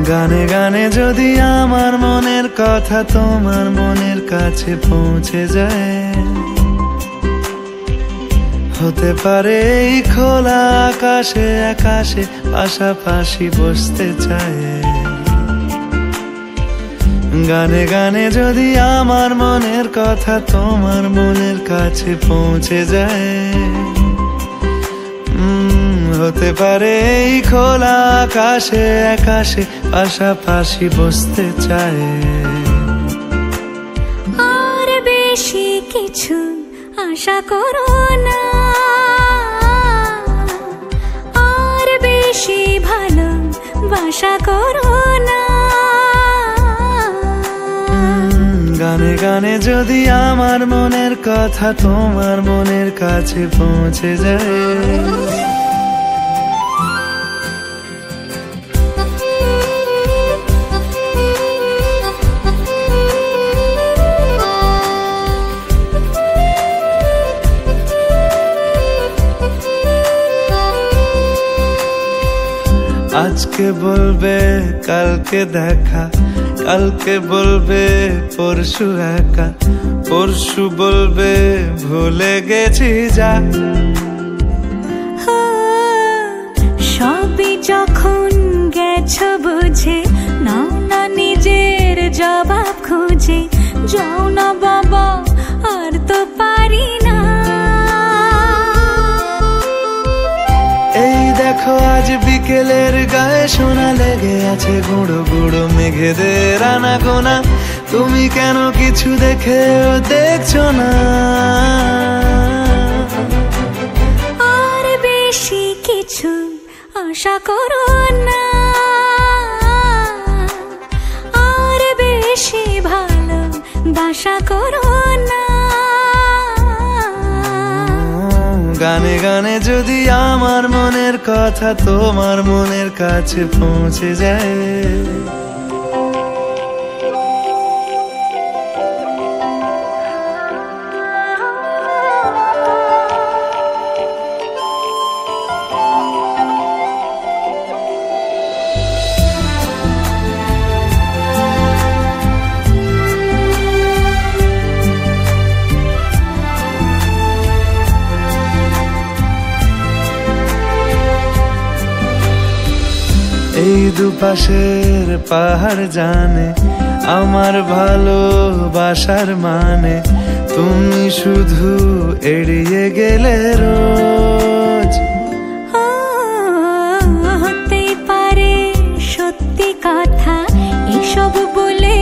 গানে গানে যদি আমার মনের কথা তোমার মনের কাছে পৌঁছে যায়, হতে পারে এই খোলা আকাশে আকাশে পাশাপাশি বসতে চায়। গানে গানে যদি আমার মনের কথা তোমার মনের কাছে পৌঁছে যায়, হতে পারে এই খোলা আকাশে আকাশে পাশাপাশি বসতে চায়। আর বেশি কিছু আশা করো না, আর বেশি ভালোবাসা করো না। গানে গানে যদি আমার মনের কথা তোমার মনের কাছে পৌঁছে যায়, আজকে বলবে কালকে দেখা, কালকে বলবে পরশু একা, পরশু বলবে ভুলে গেছি যা। সবই যখন গেছো বুঝে, নাও না নিজের জবাব খুঁজে। যাও না বাবা, আর তো পারি না। এই দেখো আজ বিকেলের গায়ে সোনা লেগে আছে গুঁড়ো গুঁড়ো মেঘেদের আনাগোনা। তুমি কেন কিছু দেখেও দেখছো না? আর বেশি কিছু আশা করো না, আর বেশি ভালোবাসা করো না। গানে গানে যদি আমার মনের কথা তোমার মনের কাছে পৌঁছে যায়, এই দুপাশের পাহাড় জানে আমার ভালোবাসার মানে। তুমি শুধু এড়িয়ে গেলে রোজ। হতেই পারে সত্যি কথা, এসব বলে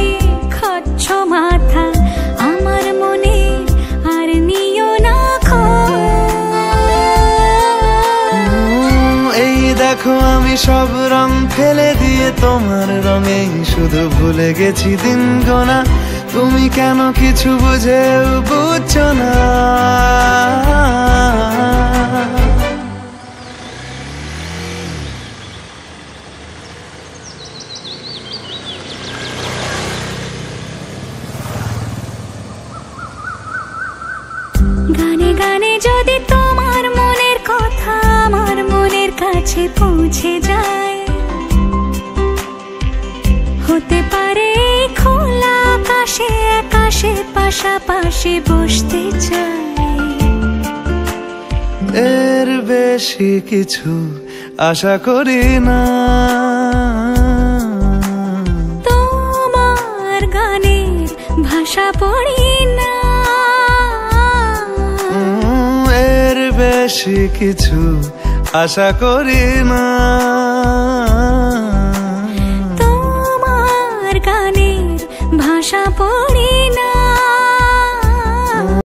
খাচ্ছ মাথা। আমার মনে আর নিও না খোঁজ। এই দেখো আমি সব রং ফেলে দিয়ে তোমার রঙেই শুধু ভুলে গেছি দিন গোনা। তুমি কেন কিছু বুঝেও বুঝছো না? গানে গানে যদি তোমার মনের কথা আমার মনের কাছে পৌঁছে যায়, হতে পারে খোলা আকাশে আকাশে পাশাপাশি বসতে চাই। এর বেশি কিছু আশা করি না। তোমার গানের ভাষা পড়ি না। এর বেশি কিছু আশা করি না। তোমার গানের ভাষা পড়ি না।